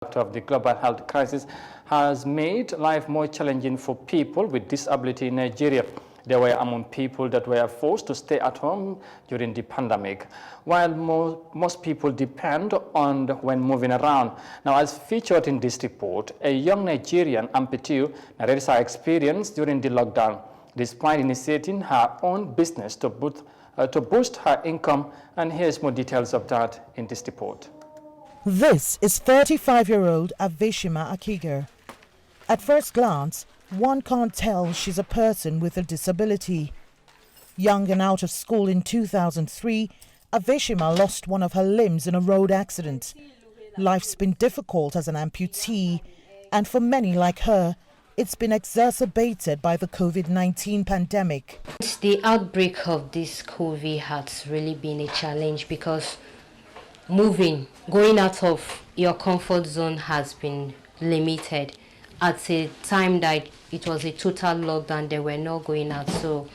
Of the global health crisis has made life more challenging for people with disability in Nigeria. They were among people that were forced to stay at home during the pandemic, while most people depend on when moving around. Now, as featured in this report, a young Nigerian amputee narrates her experience during the lockdown, despite initiating her own business to boost her income. And here's more details of that in this report. This is 35-year-old Aveshima Akiger. At first glance, one can't tell she's a person with a disability. Young and out of school in 2003, Aveshima lost one of her limbs in a road accident. Life's been difficult as an amputee, and for many like her, it's been exacerbated by the COVID-19 pandemic. The outbreak of this COVID has really been a challenge because going out of your comfort zone has been limited. At a time that it was a total lockdown, they were not going out. So,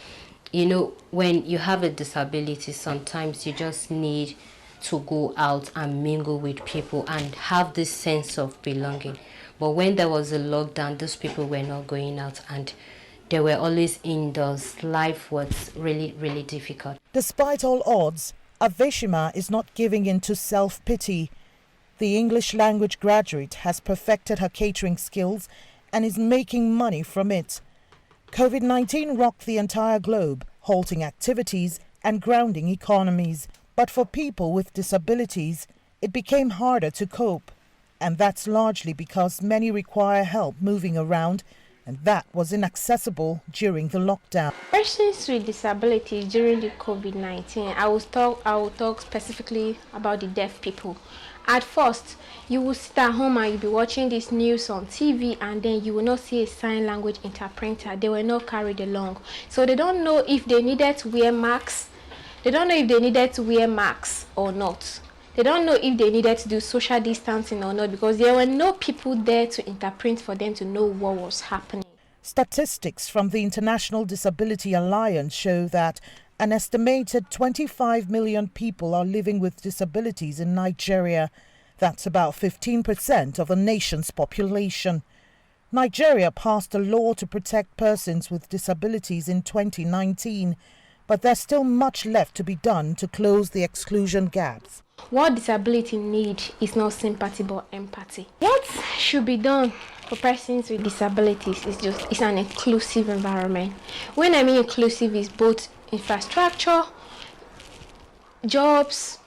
when you have a disability, sometimes you just need to go out and mingle with people and have this sense of belonging. But when there was a lockdown, those people were not going out and they were always indoors. Life was really, really difficult. Despite all odds, Aveshima is not giving in to self-pity. The English language graduate has perfected her catering skills and is making money from it. COVID-19 rocked the entire globe, halting activities and grounding economies. But for people with disabilities, it became harder to cope. And that's largely because many require help moving around, and that was inaccessible during the lockdown. Persons with disabilities during the COVID-19, I will talk specifically about the deaf people. At first, you will sit at home and you'll be watching this news on TV, and then you will not see a sign language interpreter. They were not carried along. So they don't know if they needed to wear masks. They don't know if they needed to wear masks or not. They don't know if they needed to do social distancing or not, because there were no people there to interpret for them to know what was happening. Statistics from the International Disability Alliance show that an estimated 25 million people are living with disabilities in Nigeria. That's about 15% of the nation's population. Nigeria passed a law to protect persons with disabilities in 2019, but there's still much left to be done to close the exclusion gaps. What disability need is not sympathy but empathy. What should be done for persons with disabilities is an inclusive environment. When I mean inclusive, is both infrastructure, jobs,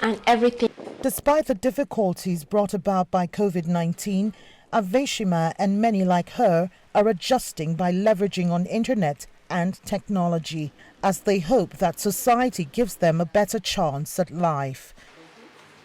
and everything. Despite the difficulties brought about by COVID-19, Aveshima and many like her are adjusting by leveraging on internet and technology, as they hope that society gives them a better chance at life.